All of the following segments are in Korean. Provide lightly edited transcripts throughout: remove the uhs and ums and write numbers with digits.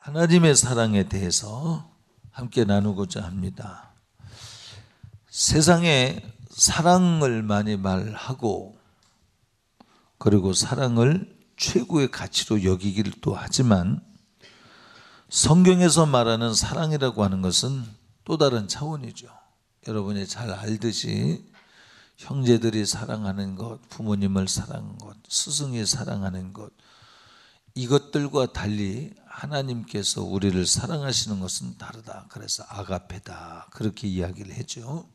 하나님의 사랑에 대해서 함께 나누고자 합니다. 세상에 사랑을 많이 말하고 그리고 사랑을 최고의 가치로 여기기도 하지만 성경에서 말하는 사랑이라고 하는 것은 또 다른 차원이죠. 여러분이 잘 알듯이 형제들이 사랑하는 것, 부모님을 사랑하는 것, 스승이 사랑하는 것, 이것들과 달리 하나님께서 우리를 사랑하시는 것은 다르다. 그래서 아가페다. 그렇게 이야기를 했죠.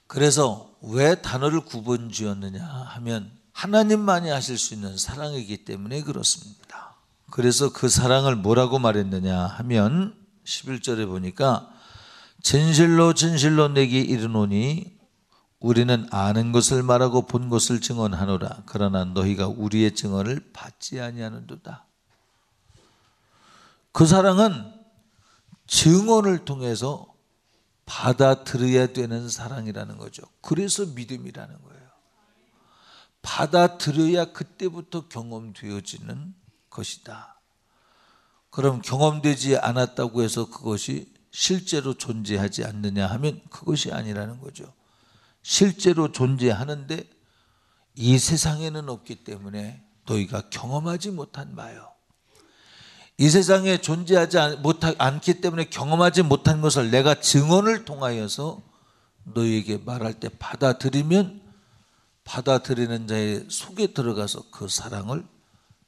그래서 왜 단어를 구분 지었느냐 하면 하나님만이 하실 수 있는 사랑이기 때문에 그렇습니다. 그래서 그 사랑을 뭐라고 말했느냐 하면 11절에 보니까 진실로 진실로 내게 이르노니 우리는 아는 것을 말하고 본 것을 증언하노라. 그러나 너희가 우리의 증언을 받지 아니하는도다. 그 사랑은 증언을 통해서 받아들여야 되는 사랑이라는 거죠. 그래서 믿음이라는 거예요. 받아들여야 그때부터 경험되어지는 것이다. 그럼 경험되지 않았다고 해서 그것이 실제로 존재하지 않느냐 하면 그것이 아니라는 거죠. 실제로 존재하는데 이 세상에는 없기 때문에 너희가 경험하지 못한 바요. 이 세상에 존재하지 않기 때문에 경험하지 못한 것을 내가 증언을 통하여서 너희에게 말할 때 받아들이면 받아들이는 자의 속에 들어가서 그 사랑을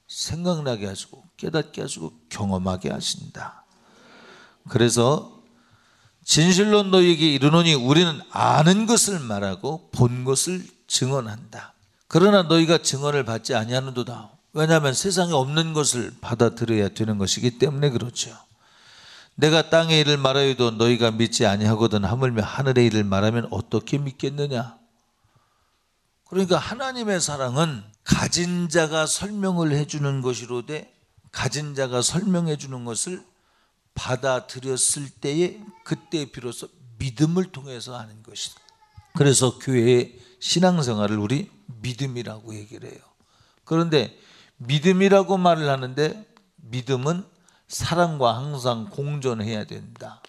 생각나게 하시고 깨닫게 하시고 경험하게 하신다. 그래서 진실로 너희에게 이르노니 우리는 아는 것을 말하고 본 것을 증언한다. 그러나 너희가 증언을 받지 아니하는도다. 왜냐하면 세상에 없는 것을 받아들여야 되는 것이기 때문에 그렇죠. 내가 땅의 일을 말하여도 너희가 믿지 아니하거든 하물며 하늘의 일을 말하면 어떻게 믿겠느냐. 그러니까 하나님의 사랑은 가진 자가 설명을 해주는 것이로되 가진 자가 설명해 주는 것을 받아들였을 때에 그때 비로소 믿음을 통해서 하는 것이다. 그래서 교회의 신앙생활을 우리 믿음이라고 얘기를 해요. 그런데 믿음이라고 말을 하는데 믿음은 사랑과 항상 공존해야 된다.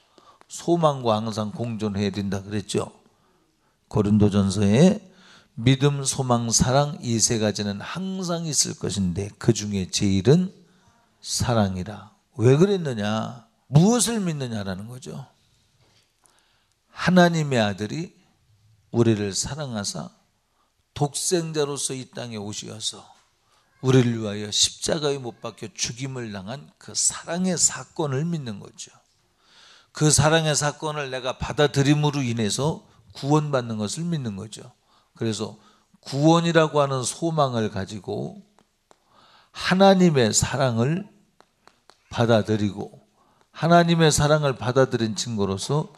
소망과 항상 공존해야 된다 그랬죠. 고린도전서에 믿음, 소망, 사랑 이 세 가지는 항상 있을 것인데 그 중에 제일은 사랑이라. 왜 그랬느냐? 무엇을 믿느냐라는 거죠. 하나님의 아들이 우리를 사랑하사 독생자로서 이 땅에 오셔서 우리를 위하여 십자가에 못 박혀 죽임을 당한 그 사랑의 사건을 믿는 거죠. 그 사랑의 사건을 내가 받아들임으로 인해서 구원받는 것을 믿는 거죠. 그래서 구원이라고 하는 소망을 가지고 하나님의 사랑을 받아들이고 하나님의 사랑을 받아들인 증거로서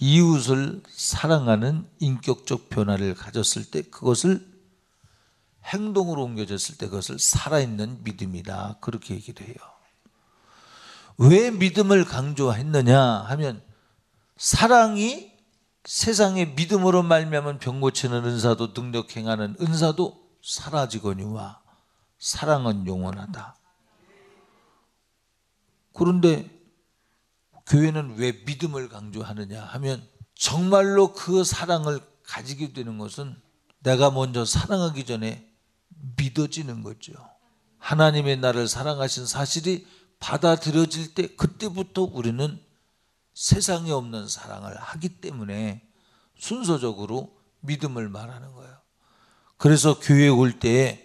이웃을 사랑하는 인격적 변화를 가졌을 때 그것을 행동으로 옮겨졌을 때 그것을 살아있는 믿음이다. 그렇게 얘기를 해요. 왜 믿음을 강조했느냐 하면 사랑이 세상에 믿음으로 말미암은 병 고치는 은사도 능력 행하는 은사도 사라지거니와 사랑은 영원하다. 그런데 교회는 왜 믿음을 강조하느냐 하면 정말로 그 사랑을 가지게 되는 것은 내가 먼저 사랑하기 전에 믿어지는 거죠. 하나님의 나를 사랑하신 사실이 받아들여질 때 그때부터 우리는 세상에 없는 사랑을 하기 때문에 순서적으로 믿음을 말하는 거예요. 그래서 교회에 올 때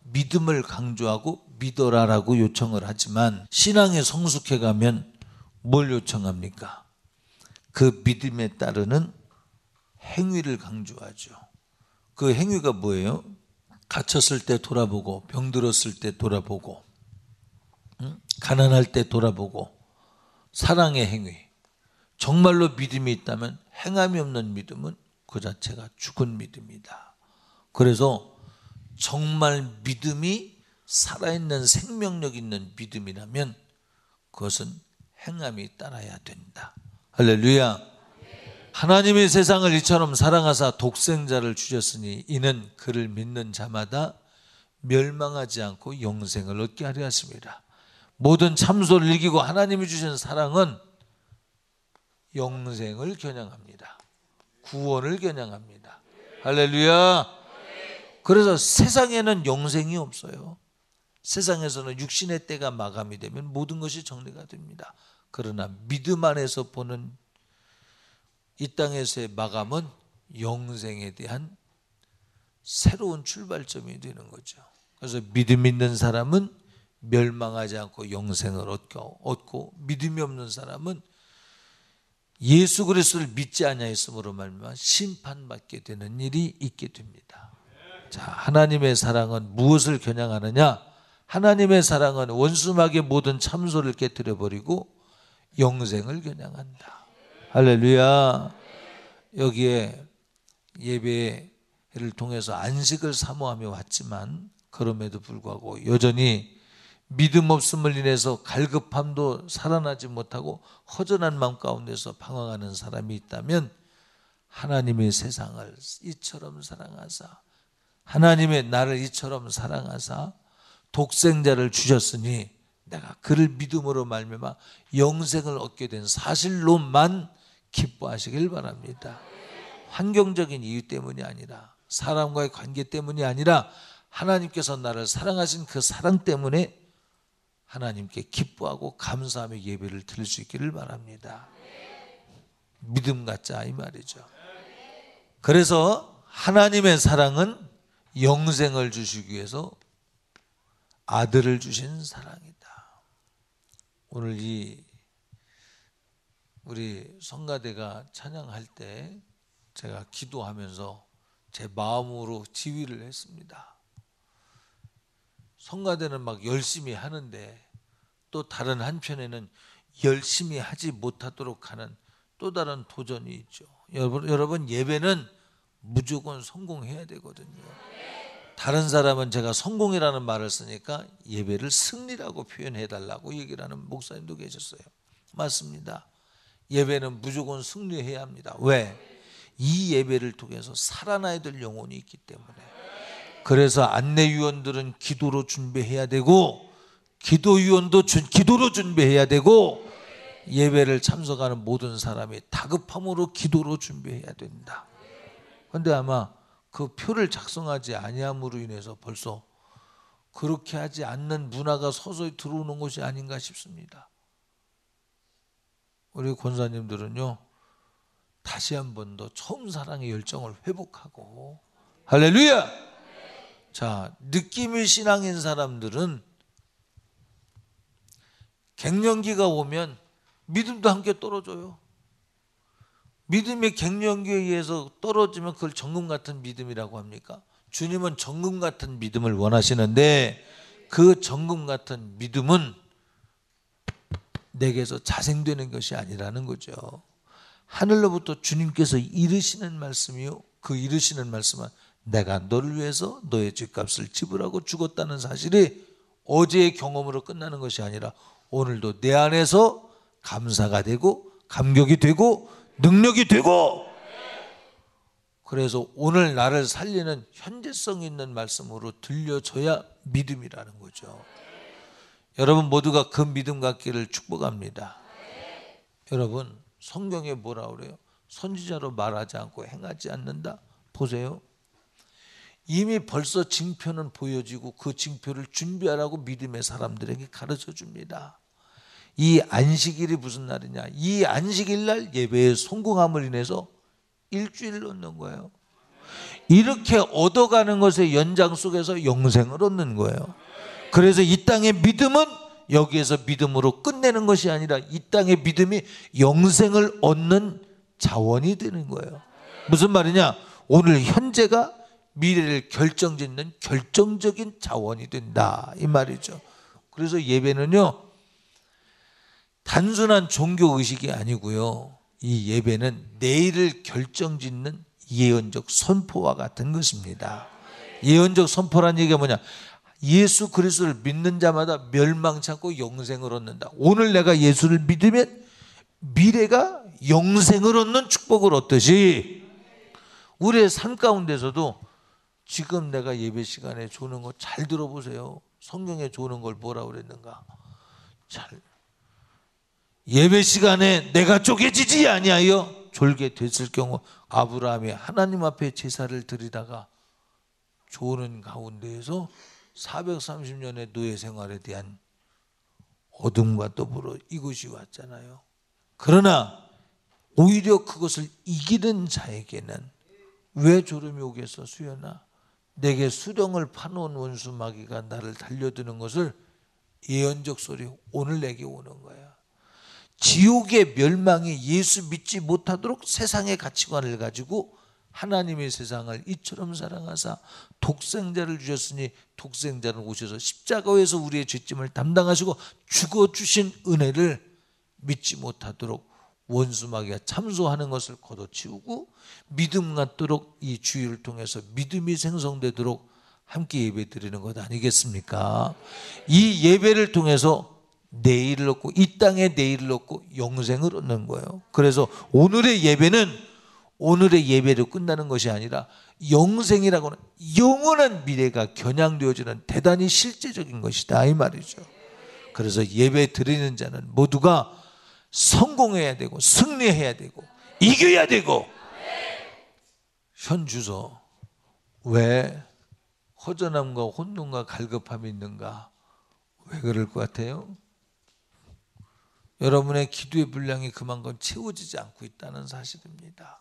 믿음을 강조하고 믿어라라고 요청을 하지만 신앙에 성숙해 가면 뭘 요청합니까? 그 믿음에 따르는 행위를 강조하죠. 그 행위가 뭐예요? 갇혔을 때 돌아보고 병들었을 때 돌아보고 가난할 때 돌아보고 사랑의 행위. 정말로 믿음이 있다면 행함이 없는 믿음은 그 자체가 죽은 믿음이다. 그래서 정말 믿음이 살아있는 생명력 있는 믿음이라면 그것은 행함이 따라야 된다. 할렐루야. 하나님의 세상을 이처럼 사랑하사 독생자를 주셨으니 이는 그를 믿는 자마다 멸망하지 않고 영생을 얻게 하려 하심이라. 모든 참소를 이기고 하나님이 주신 사랑은 영생을 겨냥합니다. 구원을 겨냥합니다. 할렐루야. 그래서 세상에는 영생이 없어요. 세상에서는 육신의 때가 마감이 되면 모든 것이 정리가 됩니다. 그러나 믿음 안에서 보는 이 땅에서의 마감은 영생에 대한 새로운 출발점이 되는 거죠. 그래서 믿음 있는 사람은 멸망하지 않고 영생을 얻고 믿음이 없는 사람은 예수 그리스도를 믿지 아니하였으므로 말미암아 심판받게 되는 일이 있게 됩니다. 자, 하나님의 사랑은 무엇을 겨냥하느냐? 하나님의 사랑은 원수막의 모든 참소를 깨뜨려 버리고 영생을 겨냥한다. 할렐루야. 여기에 예배를 통해서 안식을 사모하며 왔지만 그럼에도 불구하고 여전히 믿음 없음을 인해서 갈급함도 살아나지 못하고 허전한 마음 가운데서 방황하는 사람이 있다면 하나님의 세상을 이처럼 사랑하사 하나님의 나를 이처럼 사랑하사 독생자를 주셨으니 내가 그를 믿음으로 말미암아 영생을 얻게 된 사실로만 기뻐하시길 바랍니다. 환경적인 이유 때문이 아니라 사람과의 관계 때문이 아니라 하나님께서 나를 사랑하신 그 사랑 때문에 하나님께 기뻐하고 감사하며 예배를 드릴 수 있기를 바랍니다. 믿음 갖자 이 말이죠. 그래서 하나님의 사랑은 영생을 주시기 위해서 아들을 주신 사랑이다. 오늘 우리 성가대가 찬양할 때 제가 기도하면서 제 마음으로 지휘를 했습니다. 성가대는 막 열심히 하는데 또 다른 한편에는 열심히 하지 못하도록 하는 또 다른 도전이 있죠. 여러분 예배는 무조건 성공해야 되거든요. 다른 사람은 제가 성공이라는 말을 쓰니까 예배를 승리라고 표현해달라고 얘기를 하는 목사님도 계셨어요. 맞습니다. 예배는 무조건 승리해야 합니다. 왜? 이 예배를 통해서 살아나야 될 영혼이 있기 때문에. 그래서 안내위원들은 기도로 준비해야 되고 기도위원도 기도로 준비해야 되고 예배를 참석하는 모든 사람이 다급함으로 기도로 준비해야 된다. 그런데 아마 그 표를 작성하지 아니함으로 인해서 벌써 그렇게 하지 않는 문화가 서서히 들어오는 것이 아닌가 싶습니다. 우리 권사님들은요 다시 한 번 더 처음 사랑의 열정을 회복하고 할렐루야. 자, 느낌이 신앙인 사람들은 갱년기가 오면 믿음도 함께 떨어져요. 믿음이 갱년기에 의해서 떨어지면 그걸 정금 같은 믿음이라고 합니까? 주님은 정금 같은 믿음을 원하시는데 그 정금 같은 믿음은 내게서 자생되는 것이 아니라는 거죠. 하늘로부터 주님께서 이르시는 말씀이요, 그 이르시는 말씀은 내가 너를 위해서 너의 죗값을 지불하고 죽었다는 사실이 어제의 경험으로 끝나는 것이 아니라 오늘도 내 안에서 감사가 되고 감격이 되고 능력이 되고, 그래서 오늘 나를 살리는 현재성 있는 말씀으로 들려줘야 믿음이라는 거죠. 여러분 모두가 그 믿음 갖기를 축복합니다. 여러분 성경에 뭐라 그래요? 선지자로 말하지 않고 행하지 않는다. 보세요. 이미 벌써 징표는 보여지고 그 징표를 준비하라고 믿음의 사람들에게 가르쳐 줍니다. 이 안식일이 무슨 날이냐? 이 안식일 날 예배의 성공함을 인해서 일주일을 얻는 거예요. 이렇게 얻어가는 것의 연장 속에서 영생을 얻는 거예요. 그래서 이 땅의 믿음은 여기에서 믿음으로 끝내는 것이 아니라 이 땅의 믿음이 영생을 얻는 자원이 되는 거예요. 무슨 말이냐? 오늘 현재가 미래를 결정짓는 결정적인 자원이 된다 이 말이죠. 그래서 예배는요 단순한 종교의식이 아니고요, 이 예배는 내일을 결정짓는 예언적 선포와 같은 것입니다. 예언적 선포란 얘기가 뭐냐? 예수 그리스도를 믿는 자마다 멸망치 않고 영생을 얻는다. 오늘 내가 예수를 믿으면 미래가 영생을 얻는 축복을 얻듯이 우리의 삶 가운데서도 지금 내가 예배 시간에 조는 거 잘 들어보세요. 성경에 조는 걸 뭐라고 그랬는가? 잘 예배 시간에 내가 쪼개지지 아니하여 졸게 됐을 경우 아브라함이 하나님 앞에 제사를 드리다가 조는 가운데에서 430년의 노예 생활에 대한 어둠과 더불어 이것이 왔잖아요. 그러나 오히려 그것을 이기는 자에게는 왜 졸음이 오겠어 수연아? 내게 수령을 파놓은 원수 마귀가 나를 달려드는 것을 예언적 소리 오늘 내게 오는 거야. 지옥의 멸망이 예수 믿지 못하도록 세상의 가치관을 가지고 하나님의 세상을 이처럼 사랑하사 독생자를 주셨으니 독생자는 오셔서 십자가에서 우리의 죄짐을 담당하시고 죽어주신 은혜를 믿지 못하도록 원수 마귀가 참소하는 것을 걷어치우고 믿음 갖도록 이 주의를 통해서 믿음이 생성되도록 함께 예배 드리는 것 아니겠습니까? 이 예배를 통해서 내일을 얻고 이 땅에 내일을 얻고 영생을 얻는 거예요. 그래서 오늘의 예배로 끝나는 것이 아니라 영생이라고는 영원한 미래가 겨냥되어지는 대단히 실제적인 것이다 이 말이죠. 그래서 예배 드리는 자는 모두가 성공해야 되고 승리해야 되고 이겨야 되고. 현주소 왜 허전함과 혼돈과 갈급함이 있는가? 왜 그럴 것 같아요? 여러분의 기도의 분량이 그만큼 채워지지 않고 있다는 사실입니다.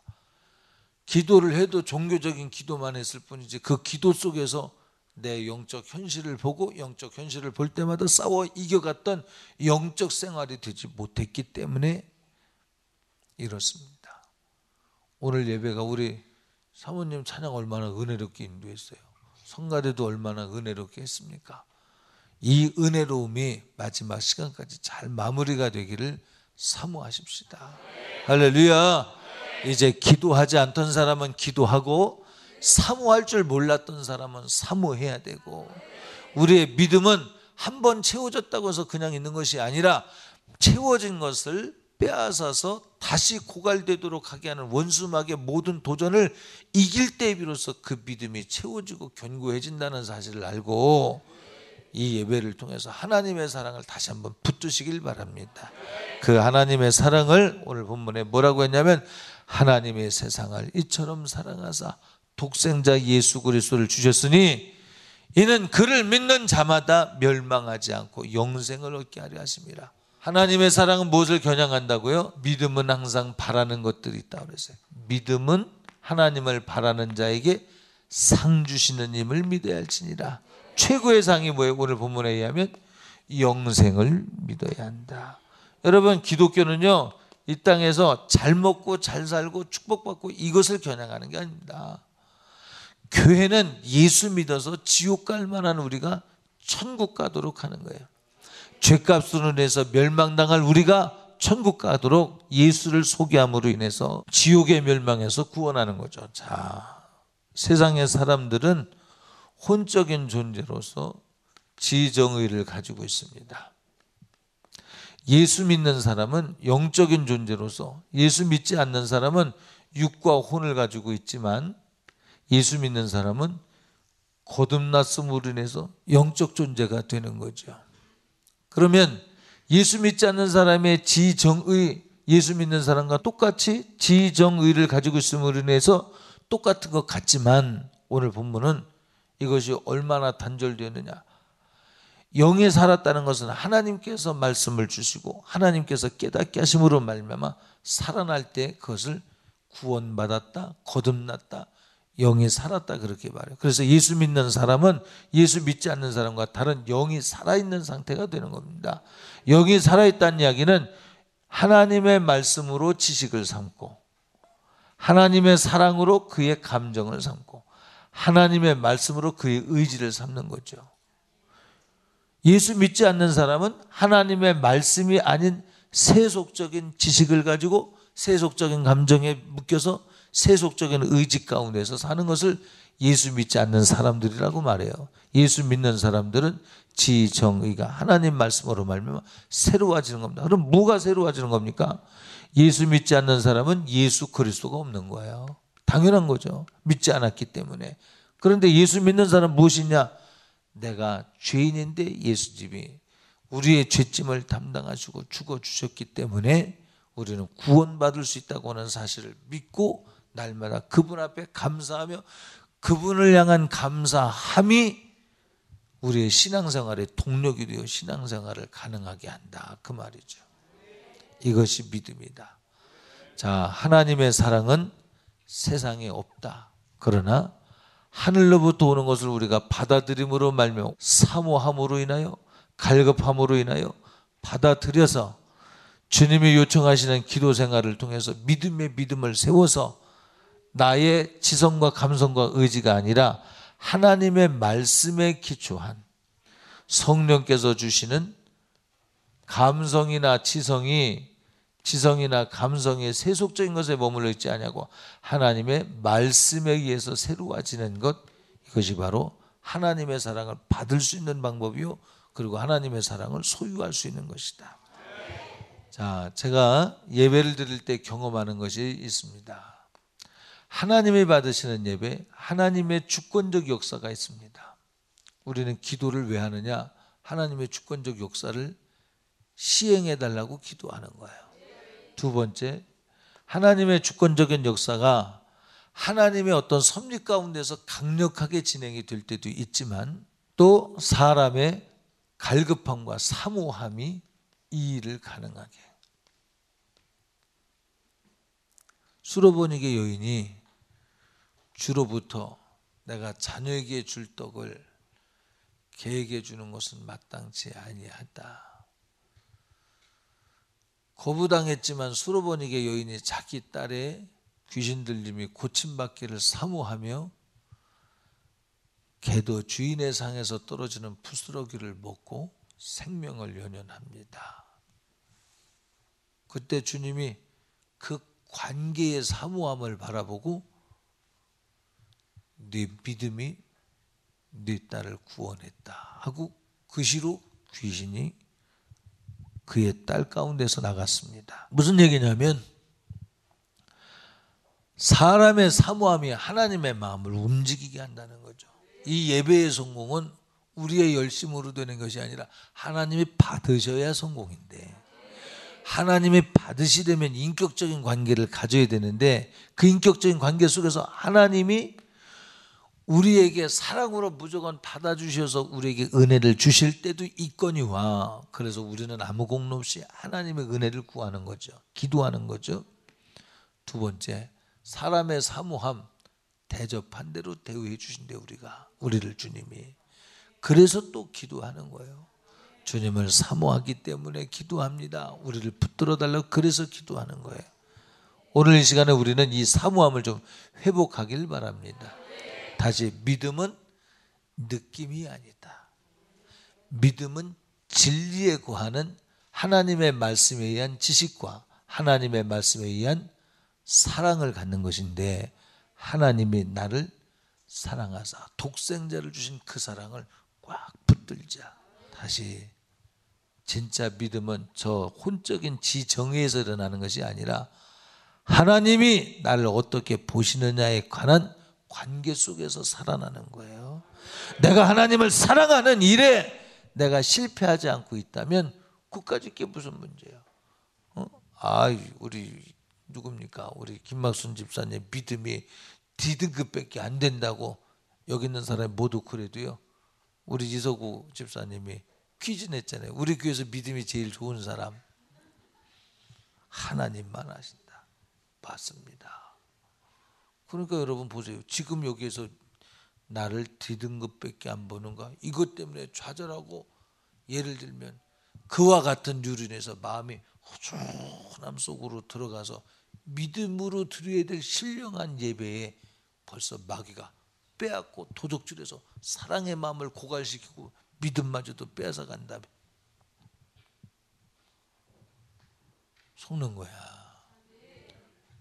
기도를 해도 종교적인 기도만 했을 뿐이지 그 기도 속에서 내 영적 현실을 보고 영적 현실을 볼 때마다 싸워 이겨갔던 영적 생활이 되지 못했기 때문에 이렇습니다. 오늘 예배가 우리 사모님 찬양 얼마나 은혜롭게 인도했어요. 성가대도 얼마나 은혜롭게 했습니까? 이 은혜로움이 마지막 시간까지 잘 마무리가 되기를 사모하십시다. 할렐루야. 이제 기도하지 않던 사람은 기도하고 사모할 줄 몰랐던 사람은 사모해야 되고, 우리의 믿음은 한 번 채워졌다고 해서 그냥 있는 것이 아니라 채워진 것을 빼앗아서 다시 고갈되도록 하게 하는 원수막의 모든 도전을 이길 때 비로소 그 믿음이 채워지고 견고해진다는 사실을 알고 이 예배를 통해서 하나님의 사랑을 다시 한번 붙드시길 바랍니다. 그 하나님의 사랑을 오늘 본문에 뭐라고 했냐면, 하나님의 세상을 이처럼 사랑하사 독생자 예수 그리스도를 주셨으니 이는 그를 믿는 자마다 멸망하지 않고 영생을 얻게 하려 하심이라. 하나님의 사랑은 무엇을 겨냥한다고요? 믿음은 항상 바라는 것들이 있다고 그랬어요. 믿음은 하나님을 바라는 자에게 상 주시는 힘을 믿어야 할지니라. 최고의 상이 뭐예요? 오늘 본문에 의하면 영생을 믿어야 한다. 여러분, 기독교는요 이 땅에서 잘 먹고 잘 살고 축복받고 이것을 겨냥하는 게 아닙니다. 교회는 예수 믿어서 지옥 갈 만한 우리가 천국 가도록 하는 거예요. 죄값으로 인해서 멸망당할 우리가 천국 가도록 예수를 소개함으로 인해서 지옥의 멸망에서 구원하는 거죠. 자, 세상의 사람들은 혼적인 존재로서 지정의를 가지고 있습니다. 예수 믿는 사람은 영적인 존재로서, 예수 믿지 않는 사람은 육과 혼을 가지고 있지만 예수 믿는 사람은 거듭났음으로 인해서 영적 존재가 되는 거죠. 그러면 예수 믿지 않는 사람의 지정의, 예수 믿는 사람과 똑같이 지정의를 가지고 있음으로 인해서 똑같은 것 같지만, 오늘 본문은 이것이 얼마나 단절되느냐. 영에 살았다는 것은 하나님께서 말씀을 주시고 하나님께서 깨닫게 하심으로 말미암아 살아날 때 그것을 구원받았다, 거듭났다, 영이 살았다, 그렇게 말해요. 그래서 예수 믿는 사람은 예수 믿지 않는 사람과 다른 영이 살아있는 상태가 되는 겁니다. 영이 살아있다는 이야기는 하나님의 말씀으로 지식을 삼고 하나님의 사랑으로 그의 감정을 삼고 하나님의 말씀으로 그의 의지를 삼는 거죠. 예수 믿지 않는 사람은 하나님의 말씀이 아닌 세속적인 지식을 가지고 세속적인 감정에 묶여서 세속적인 의지 가운데서 사는 것을 예수 믿지 않는 사람들이라고 말해요. 예수 믿는 사람들은 지정의가 하나님 말씀으로 말미암아 새로워지는 겁니다. 그럼 뭐가 새로워지는 겁니까? 예수 믿지 않는 사람은 예수 그리스도가 없는 거예요. 당연한 거죠. 믿지 않았기 때문에. 그런데 예수 믿는 사람은 무엇이냐? 내가 죄인인데 예수 집이 우리의 죄짐을 담당하시고 죽어주셨기 때문에 우리는 구원받을 수 있다고 하는 사실을 믿고 날마다 그분 앞에 감사하며 그분을 향한 감사함이 우리의 신앙생활의 동력이 되어 신앙생활을 가능하게 한다, 그 말이죠. 이것이 믿음이다. 자, 하나님의 사랑은 세상에 없다. 그러나 하늘로부터 오는 것을 우리가 받아들임으로 말미암아 사모함으로 인하여 갈급함으로 인하여 받아들여서 주님이 요청하시는 기도 생활을 통해서 믿음의 믿음을 세워서 나의 지성과 감성과 의지가 아니라 하나님의 말씀에 기초한 성령께서 주시는 감성이나 지성이나 감성의 세속적인 것에 머물러 있지 아니하고 하나님의 말씀에 의해서 새로워지는 것, 이것이 바로 하나님의 사랑을 받을 수 있는 방법이요, 그리고 하나님의 사랑을 소유할 수 있는 것이다. 자, 제가 예배를 드릴 때 경험하는 것이 있습니다. 하나님이 받으시는 예배, 하나님의 주권적 역사가 있습니다. 우리는 기도를 왜 하느냐? 하나님의 주권적 역사를 시행해 달라고 기도하는 거예요. 두 번째, 하나님의 주권적인 역사가 하나님의 어떤 섭리 가운데서 강력하게 진행이 될 때도 있지만 또 사람의 갈급함과 사모함이 이 일을 가능하게. 수로보니게 여인이 주로부터 내가 자녀에게 줄 떡을 개에게 주는 것은 마땅치 아니하다. 거부당했지만 수로보니게 여인이 자기 딸의 귀신 들림이 고침받기를 사모하며 개도 주인의 상에서 떨어지는 부스러기를 먹고 생명을 연연합니다. 그때 주님이 그 관계의 사모함을 바라보고 네 믿음이 네 딸을 구원했다 하고 그 시로 귀신이 그의 딸 가운데서 나갔습니다. 무슨 얘기냐면 사람의 사모함이 하나님의 마음을 움직이게 한다는 거죠. 이 예배의 성공은 우리의 열심으로 되는 것이 아니라 하나님이 받으셔야 성공인데, 하나님이 받으시려면 인격적인 관계를 가져야 되는데 그 인격적인 관계 속에서 하나님이 우리에게 사랑으로 무조건 받아주셔서 우리에게 은혜를 주실 때도 있거니와, 그래서 우리는 아무 공로 없이 하나님의 은혜를 구하는 거죠. 기도하는 거죠. 두 번째, 사람의 사모함 대접한 대로 대우해 주신대 우리를 주님이. 그래서 또 기도하는 거예요. 주님을 사모하기 때문에 기도합니다. 우리를 붙들어 달라고 그래서 기도하는 거예요. 오늘 이 시간에 우리는 이 사모함을 좀 회복하길 바랍니다. 다시, 믿음은 느낌이 아니다. 믿음은 진리에 구하는 하나님의 말씀에 의한 지식과 하나님의 말씀에 의한 사랑을 갖는 것인데, 하나님이 나를 사랑하사 독생자를 주신 그 사랑을 꽉 붙들자. 다시, 진짜 믿음은 저 혼적인 지정의에서 일어나는 것이 아니라 하나님이 나를 어떻게 보시느냐에 관한 관계 속에서 살아나는 거예요. 내가 하나님을 사랑하는 일에 내가 실패하지 않고 있다면 그까짓 게 무슨 문제예요? 우리 누굽니까? 우리 김막순 집사님 믿음이 D등급밖에 안 된다고 여기 있는 사람이 모두 그래도요. 우리 이서구 집사님이 퀴즈 냈잖아요. 우리 교회에서 믿음이 제일 좋은 사람 하나님만 아신다. 맞습니다. 그러니까 여러분 보세요. 지금 여기에서 나를 D등급밖에 안 보는가? 이것 때문에 좌절하고, 예를 들면 그와 같은 유린에서 마음이 허전함 속으로 들어가서 믿음으로 드려야 될 신령한 예배에 벌써 마귀가 빼앗고 도적질해서 사랑의 마음을 고갈시키고 믿음마저도 빼앗아 간다며 속는 거야.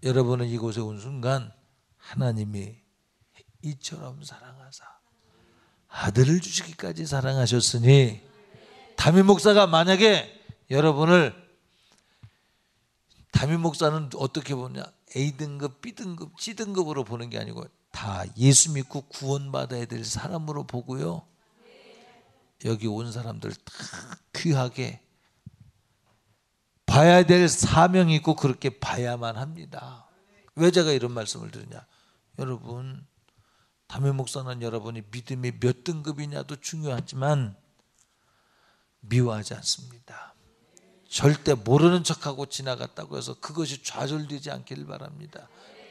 여러분은 이곳에 온 순간 하나님이 이처럼 사랑하사 아들을 주시기까지 사랑하셨으니, 담임 목사가 만약에 여러분을, 담임 목사는 어떻게 보냐, A등급, B등급, C등급으로 보는 게 아니고 다 예수 믿고 구원받아야 될 사람으로 보고요. 여기 온 사람들 다 귀하게 봐야 될 사명이 있고 그렇게 봐야만 합니다. 왜 제가 이런 말씀을 드리냐? 여러분, 담임 목사는 여러분이 믿음이 몇 등급이냐도 중요하지만 미워하지 않습니다. 절대 모르는 척하고 지나갔다고 해서 그것이 좌절되지 않기를 바랍니다.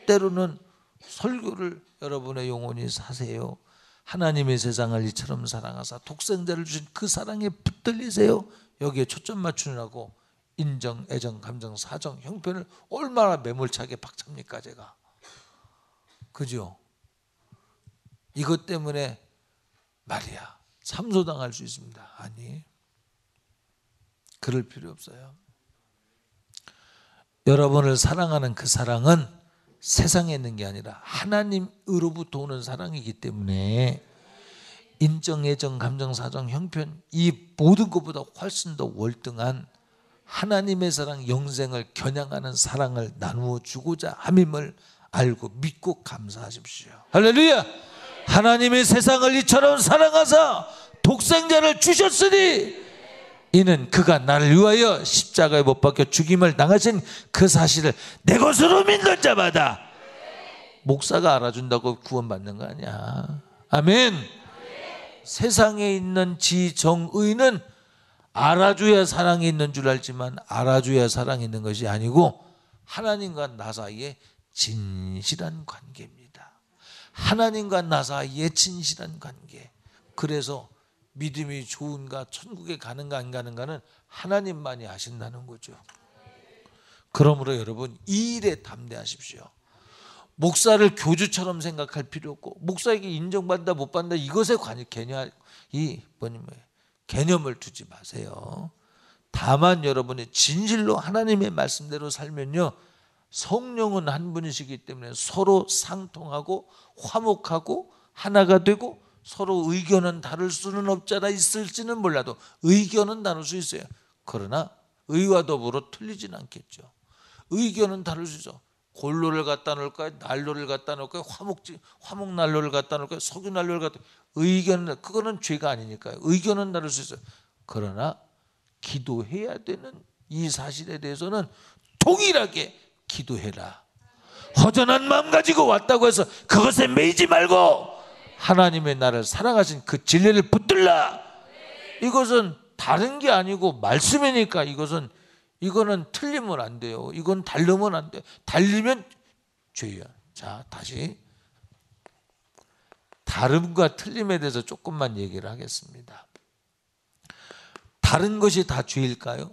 때로는 설교를 여러분의 영혼이 사세요. 하나님의 세상을 이처럼 사랑하사 독생자를 주신 그 사랑에 붙들리세요. 여기에 초점 맞추느라고 인정, 애정, 감정, 사정, 형편을 얼마나 매몰차게 박찹니까 제가. 그죠? 이것 때문에 말이야 참소당할 수 있습니다. 아니, 그럴 필요 없어요. 여러분을 사랑하는 그 사랑은 세상에 있는 게 아니라 하나님으로부터 오는 사랑이기 때문에 인정, 애정, 감정, 사정, 형편 이 모든 것보다 훨씬 더 월등한 하나님의 사랑, 영생을 겨냥하는 사랑을 나누어 주고자 함임을 알고 믿고 감사하십시오. 할렐루야. 하나님의 세상을 이처럼 사랑하사 독생자를 주셨으니 이는 그가 나를 위하여 십자가에 못 박혀 죽임을 당하신 그 사실을 내 것으로 믿는 자마다. 목사가 알아준다고 구원받는 거 아니야. 아멘. 세상에 있는 지정의는 알아줘야 사랑이 있는 줄 알지만 알아줘야 사랑이 있는 것이 아니고 하나님과 나 사이에 진실한 관계입니다. 하나님과 나 사이에 진실한 관계. 그래서 믿음이 좋은가 천국에 가는가 안 가는가는 하나님만이 아신다는 거죠. 그러므로 여러분 이 일에 담대하십시오. 목사를 교주처럼 생각할 필요 없고 목사에게 인정받는다 못 받는다 이것에 개념을 두지 마세요. 다만 여러분이 진실로 하나님의 말씀대로 살면요 성령은 한 분이시기 때문에 서로 상통하고 화목하고 하나가 되고 서로 의견은 다를 수는 없잖아. 있을지는 몰라도 의견은 다를 수 있어요. 그러나 의와 더불어 틀리진 않겠죠. 의견은 다를 수 있어. 골로를 갖다 놓을까요? 난로를 갖다 놓을까요? 화목난로를 갖다 놓을까요? 석유난로를 갖다 의견은 그거는 죄가 아니니까요. 의견은 다를 수 있어요. 그러나 기도해야 되는 이 사실에 대해서는 동일하게 기도해라. 허전한 마음 가지고 왔다고 해서 그것에 매이지 말고 하나님의 나를 사랑하신 그 진리를 붙들라. 이것은 다른 게 아니고 말씀이니까 이거는 틀리면 안 돼요. 이건 다르면 안 돼요. 달리면 죄야. 자, 다시 다름과 틀림에 대해서 조금만 얘기를 하겠습니다. 다른 것이 다 죄일까요?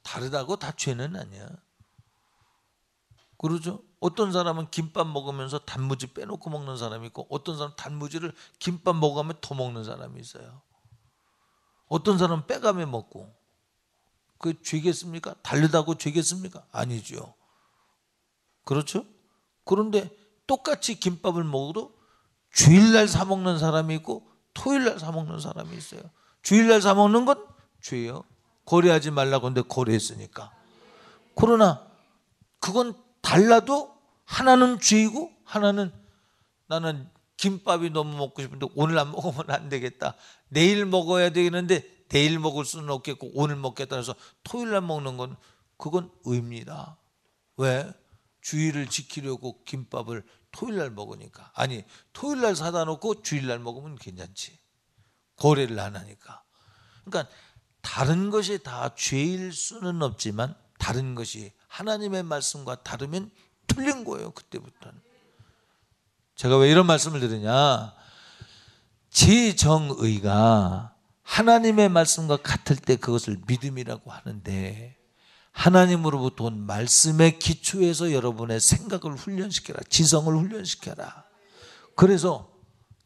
다르다고 다 죄는 아니야. 그러죠? 어떤 사람은 김밥 먹으면서 단무지 빼놓고 먹는 사람이 있고 어떤 사람은 단무지를 김밥 먹으면 더 먹는 사람이 있어요. 어떤 사람은 빼가며 먹고. 그게 죄겠습니까? 다르다고 죄겠습니까? 아니죠. 그렇죠? 그런데 똑같이 김밥을 먹어도 주일날 사 먹는 사람이 있고 토요일날 사 먹는 사람이 있어요. 주일날 사 먹는 건 죄예요. 거래하지 말라고 하는데 거래했으니까. 그러나 그건 달라도 하나는 죄이고 하나는 나는 김밥이 너무 먹고 싶은데 오늘 안 먹으면 안 되겠다. 내일 먹어야 되겠는데 내일 먹을 수는 없겠고 오늘 먹겠다 해서 토요일날 먹는 건 그건 의입니다. 왜? 주일을 지키려고 김밥을 토요일날 먹으니까. 아니 토요일날 사다 놓고 주일날 먹으면 괜찮지. 거래를 안 하니까. 그러니까 다른 것이 다 죄일 수는 없지만 다른 것이 하나님의 말씀과 다르면 틀린 거예요. 그때부터는. 제가 왜 이런 말씀을 드리냐. 지정의가 하나님의 말씀과 같을 때 그것을 믿음이라고 하는데 하나님으로부터 온 말씀의 기초에서 여러분의 생각을 훈련시켜라. 지성을 훈련시켜라. 그래서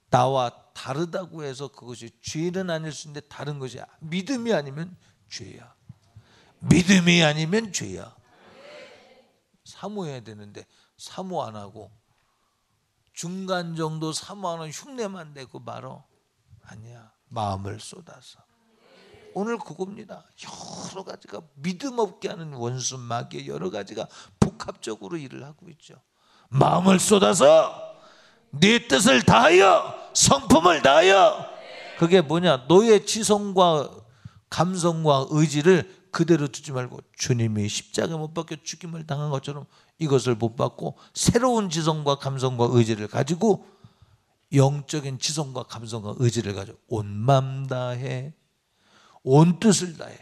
나와 다르다고 해서 그것이 죄는 아닐 수 있는데 다른 것이 믿음이 아니면 죄야. 믿음이 아니면 죄야. 사모해야 되는데 사모 안 하고 중간 정도 사모하는 흉내만 내고 말어. 아니야. 마음을 쏟아서. 오늘 그겁니다. 여러 가지가 믿음 없게 하는 원수 마귀의 여러 가지가 복합적으로 일을 하고 있죠. 마음을 쏟아서 네 뜻을 다하여 성품을 다하여 그게 뭐냐? 너의 지성과 감성과 의지를 그대로 두지 말고 주님이 십자가에 못 박혀 죽임을 당한 것처럼 이것을 못 받고 새로운 지성과 감성과 의지를 가지고 영적인 지성과 감성과 의지를 가지고 온 마음 다해, 온 뜻을 다해,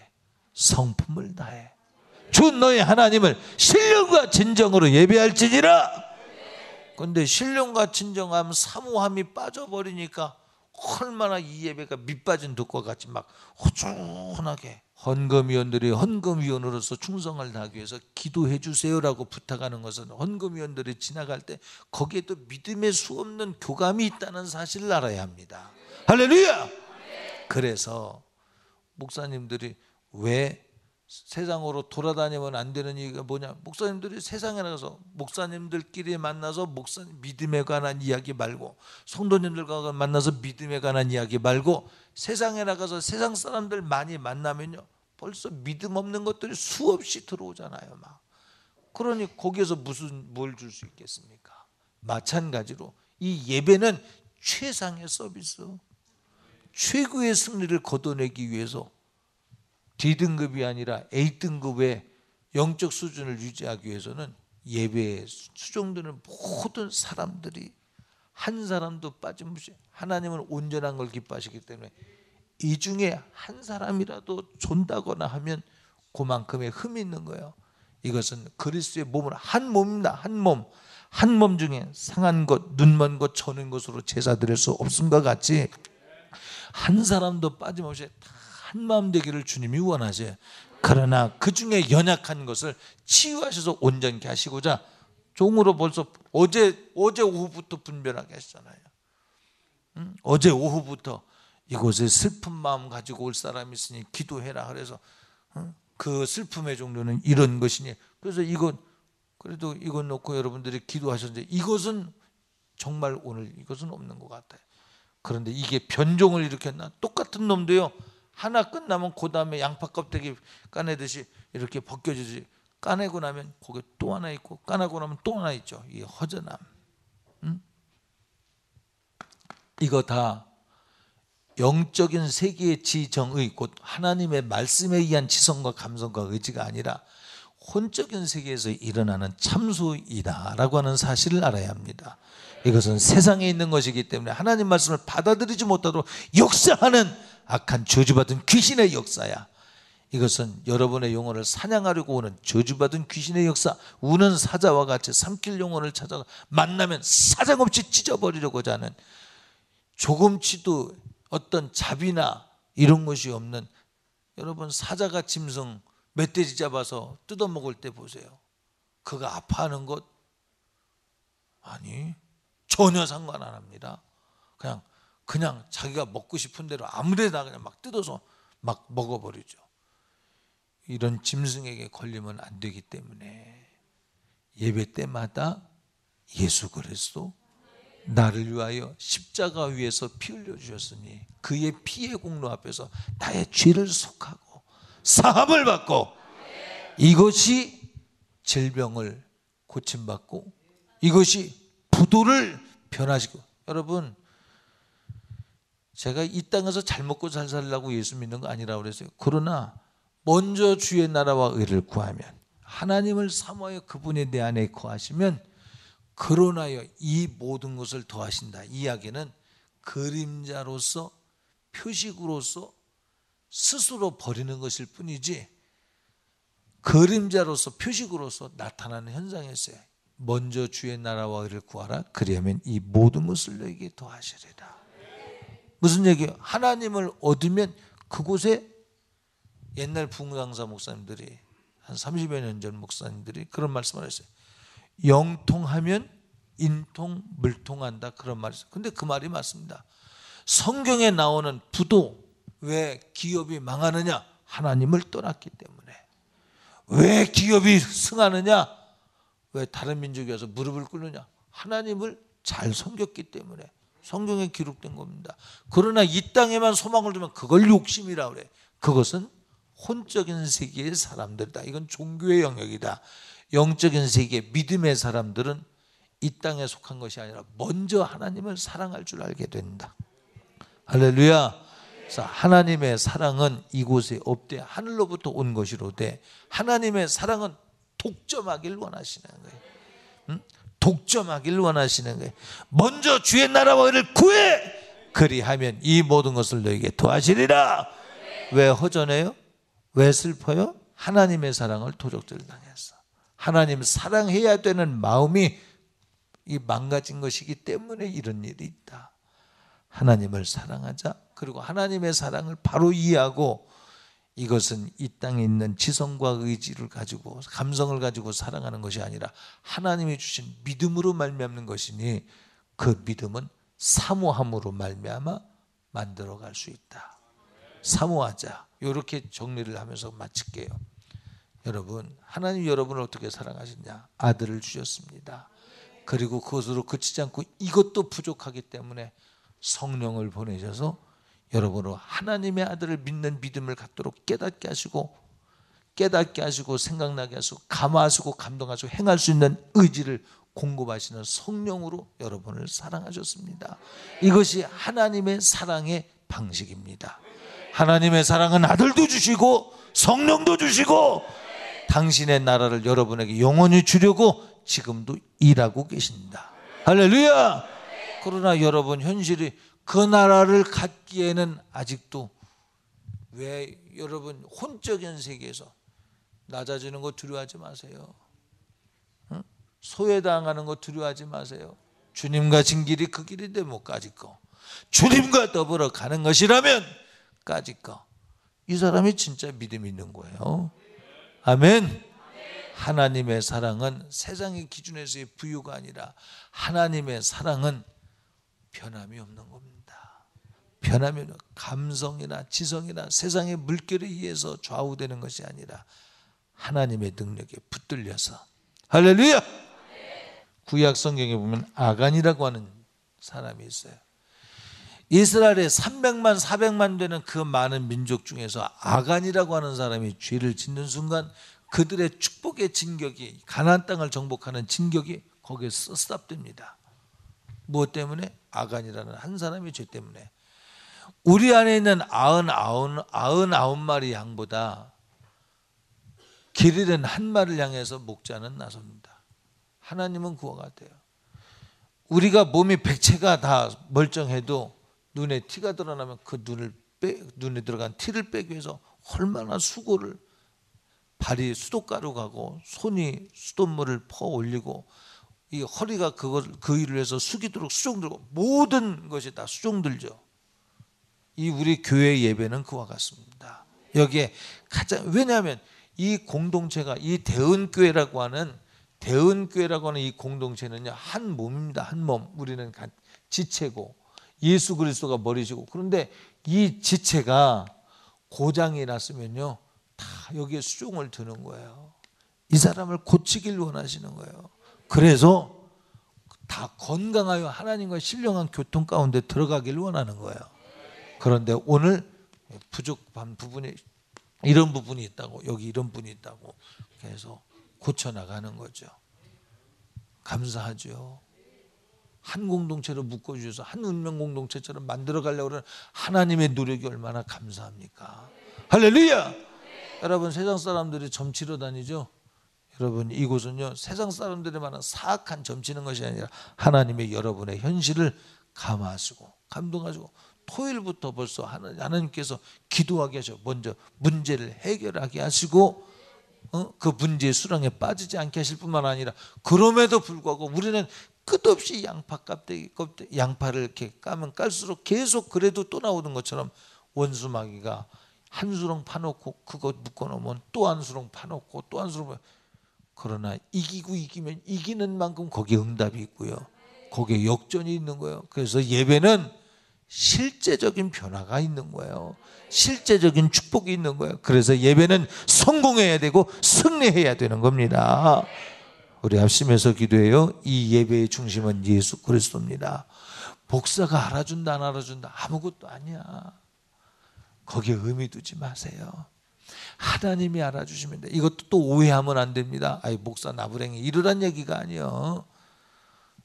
성품을 다해 주 너의 하나님을 신령과 진정으로 예배할지니라. 그런데 신령과 진정하면 사모함이 빠져버리니까 얼마나 이 예배가 밑빠진 둑과 같이 막 호준하게, 헌금위원들이 헌금위원으로서 충성을 다하기 위해서 기도해 주세요라고 부탁하는 것은 헌금위원들이 지나갈 때 거기에 또 믿음의 수없는 교감이 있다는 사실을 알아야 합니다. 할렐루야. 그래서 목사님들이 왜 세상으로 돌아다니면 안 되는 이유가 뭐냐? 목사님들이 세상에 나가서 목사님들끼리 만나서 믿음에 관한 이야기 말고, 성도님들과 만나서 믿음에 관한 이야기 말고, 세상에 나가서 세상 사람들 많이 만나면요 벌써 믿음 없는 것들이 수없이 들어오잖아요. 막 그러니 거기에서 뭘 줄 수 있겠습니까? 마찬가지로 이 예배는 최상의 서비스, 최고의 승리를 거둬내기 위해서 D등급이 아니라 A등급의 영적 수준을 유지하기 위해서는 예배에 수종드는 모든 사람들이 한 사람도 빠짐없이, 하나님은 온전한 걸 기뻐하시기 때문에 이 중에 한 사람이라도 존다거나 하면 그만큼의 흠이 있는 거예요. 이것은 그리스도의 몸을 한 몸입니다. 한 몸. 한 몸 중에 상한 것, 눈먼 것, 저는 것으로 제사 드릴 수 없음과 같이 한 사람도 빠짐없이 한 마음 되기를 주님이 원하세요. 그러나 그 중에 연약한 것을 치유하셔서 온전케 하시고자 종으로 벌써 어제 오후부터 분별하게 하시잖아요. 어제 오후부터 이곳에 슬픈 마음 가지고 올 사람이 있으니 기도해라. 그래서 그 슬픔의 종류는 이런 것이니, 그래서 그래도 이건 놓고 여러분들이 기도하셨는데 이것은 정말 오늘 이것은 없는 것 같아요. 그런데 이게 변종을 일으켰나? 똑같은 놈도요, 하나 끝나면 그 다음에 양파 껍데기 까내듯이 이렇게 벗겨지지, 까내고 나면 거기 또 하나 있고, 까내고 나면 또 하나 있죠. 이 허전함. 이거 다 영적인 세계의 지정의, 곧 하나님의 말씀에 의한 지성과 감성과 의지가 아니라 혼적인 세계에서 일어나는 참소이다라고 하는 사실을 알아야 합니다. 이것은 세상에 있는 것이기 때문에 하나님 말씀을 받아들이지 못하도록 역사하는 악한 저주받은 귀신의 역사야. 이것은 여러분의 영혼을 사냥하려고 오는 저주받은 귀신의 역사, 우는 사자와 같이 삼킬 영혼을 찾아가 만나면 사정없이 찢어버리려고자 하는, 조금치도 어떤 자비나 이런 것이 없는, 여러분 사자가 짐승 멧돼지 잡아서 뜯어먹을 때 보세요. 그거 아파하는 것? 아니, 전혀 상관 안 합니다. 그냥 자기가 먹고 싶은 대로 아무데나 그냥 막 뜯어서 막 먹어버리죠. 이런 짐승에게 걸리면 안 되기 때문에 예배 때마다 예수 그리스도 나를 위하여 십자가 위에서 피 흘려 주셨으니 그의 피의 공로 앞에서 나의 죄를 속하고 사함을 받고, 이것이 질병을 고침받고 이것이 부도를 변화시키고, 여러분 제가 이 땅에서 잘 먹고 잘 살려고 예수 믿는 거 아니라고 그랬어요. 그러나 먼저 주의 나라와 의를 구하면, 하나님을 사모하여 그분이 내 안에 거하시면 그러나여 이 모든 것을 더하신다. 이 이야기는 그림자로서, 표식으로서 스스로 버리는 것일 뿐이지 그림자로서 표식으로서 나타나는 현상이었어요. 먼저 주의 나라와 의를 구하라. 그리하면 이 모든 것을 너에게 더하시리라. 무슨 얘기예요? 하나님을 얻으면 그곳에, 옛날 부흥강사 목사님들이 한 30여 년 전 목사님들이 그런 말씀을 했어요. 영통하면 인통 물통한다, 그런 말이 있어요. 근데 그 말이 맞습니다. 성경에 나오는 부도, 왜 기업이 망하느냐? 하나님을 떠났기 때문에. 왜 기업이 승하느냐? 왜 다른 민족이 와서 무릎을 꿇느냐? 하나님을 잘 섬겼기 때문에. 성경에 기록된 겁니다. 그러나 이 땅에만 소망을 두면 그걸 욕심이라 그래. 그것은 혼적인 세계의 사람들이다. 이건 종교의 영역이다. 영적인 세계, 믿음의 사람들은 이 땅에 속한 것이 아니라 먼저 하나님을 사랑할 줄 알게 된다. 할렐루야. 그래서 하나님의 사랑은 이곳에 없되 하늘로부터 온 것이로되 하나님의 사랑은 독점하길 원하시는 거예요. 독점하길 원하시는 거예요. 먼저 주의 나라와 의를 구해, 그리하면 이 모든 것을 너에게 더하시리라. 왜 허전해요? 왜 슬퍼요? 하나님의 사랑을 도적질 당했어. 하나님 사랑해야 되는 마음이 이 망가진 것이기 때문에 이런 일이 있다. 하나님을 사랑하자. 그리고 하나님의 사랑을 바로 이해하고, 이것은 이 땅에 있는 지성과 의지를 가지고 감성을 가지고 사랑하는 것이 아니라 하나님이 주신 믿음으로 말미암는 것이니, 그 믿음은 사모함으로 말미암아 만들어갈 수 있다. 사모하자. 이렇게 정리를 하면서 마칠게요. 여러분, 하나님 여러분을 어떻게 사랑하셨냐? 아들을 주셨습니다. 그리고 그것으로 그치지 않고 이것도 부족하기 때문에 성령을 보내셔서 여러분으로 하나님의 아들을 믿는 믿음을 갖도록 깨닫게 하시고 생각나게 하시고 감화하시고 감동하시고 행할 수 있는 의지를 공급하시는 성령으로 여러분을 사랑하셨습니다. 이것이 하나님의 사랑의 방식입니다. 하나님의 사랑은 아들도 주시고 성령도 주시고 당신의 나라를 여러분에게 영원히 주려고 지금도 일하고 계십니다. 할렐루야. 그러나 여러분, 현실이 그 나라를 갖기에는 아직도, 왜 여러분 혼적인 세계에서 낮아지는 거 두려워하지 마세요. 소외당하는 거 두려워하지 마세요. 주님 가신 길이 그 길인데 뭐 까짓 거, 주님과 더불어 가는 것이라면 까짓 거. 이 사람이 진짜 믿음이 있는 거예요. 아멘. 하나님의 사랑은 세상의 기준에서의 부유가 아니라 하나님의 사랑은 변함이 없는 겁니다. 변함이 없는, 감성이나 지성이나 세상의 물결에 의해서 좌우되는 것이 아니라 하나님의 능력에 붙들려서. 할렐루야. 구약 성경에 보면 아간이라고 하는 사람이 있어요. 이스라엘에 300만 400만 되는 그 많은 민족 중에서 아간이라고 하는 사람이 죄를 짓는 순간 그들의 축복의 진격이, 가나안 땅을 정복하는 진격이 거기에 스탑됩니다. 무엇 때문에? 아간이라는 한 사람의 죄 때문에. 우리 안에 있는 99마리 양보다 길 잃은 한 마리를 향해서 목자는 나섭니다. 하나님은 그와 같아요. 우리가 몸이 백체가 다 멀쩡해도 눈에 티가 드러나면 그 눈에 들어간 티를 빼기 위해서 얼마나 수고를, 발이 수도가루 가고 손이 수돗물을 퍼 올리고 이 허리가 그 일을 해서 숙이도록 수종들고, 모든 것이 다 수종들죠. 이 우리 교회 예배는 그와 같습니다. 여기에 가장, 왜냐하면 이 공동체가, 이 대은교회라고 하는 이 공동체는요, 한 몸입니다. 한 몸. 우리는 지체고 예수 그리스도가 머리시고, 그런데 이 지체가 고장이 났으면요 다 여기에 수종을 드는 거예요. 이 사람을 고치길 원하시는 거예요. 그래서 다 건강하여 하나님과 신령한 교통 가운데 들어가길 원하는 거예요. 그런데 오늘 부족한 부분이, 이런 부분이 있다고, 여기 이런 분이 있다고 해서 고쳐나가는 거죠. 감사하죠. 한 공동체로 묶어주셔서 한 운명 공동체처럼 만들어가려고 하는 하나님의 노력이 얼마나 감사합니까? 할렐루야. 여러분, 세상 사람들이 점치러 다니죠. 여러분, 이곳은요 세상 사람들이 많은 사악한 점치는 것이 아니라 하나님의 여러분의 현실을 감화하시고 감동하시고, 토요일부터 벌써 하나님께서 기도하게 하셔. 먼저 문제를 해결하게 하시고 그 문제의 수렁에 빠지지 않게 하실 뿐만 아니라, 그럼에도 불구하고 우리는 끝없이 양파를 이렇게 까면 깔수록 계속 그래도 또 나오는 것처럼 원수마귀가 한 수렁 파놓고 그거 묶어놓으면 또 한 수렁 파놓고 또 한 수렁. 그러나 이기면 이기는 만큼 거기에 응답이 있고요, 거기에 역전이 있는 거예요. 그래서 예배는 실제적인 변화가 있는 거예요. 실제적인 축복이 있는 거예요. 그래서 예배는 성공해야 되고 승리해야 되는 겁니다. 우리 합심해서 기도해요. 이 예배의 중심은 예수 그리스도입니다. 목사가 알아준다 안 알아준다 아무것도 아니야. 거기에 의미 두지 마세요. 하나님이 알아주시면 돼. 이것도 또 오해하면 안 됩니다. 아이, 목사 나부랭이 이러란 얘기가 아니에요.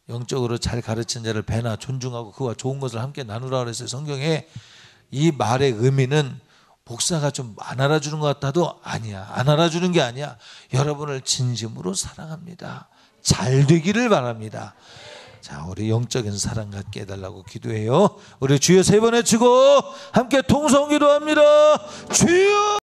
영적으로 잘 가르친 자를 배나 존중하고 그와 좋은 것을 함께 나누라 그랬어요, 성경에. 이 말의 의미는 목사가 좀 안 알아주는 것 같아도 아니야. 안 알아주는 게 아니야. 여러분을 진심으로 사랑합니다. 잘 되기를 바랍니다. 자, 우리 영적인 사랑 갖게 해달라고 기도해요. 우리 주여 3번 외치고 함께 통성 기도합니다. 주여!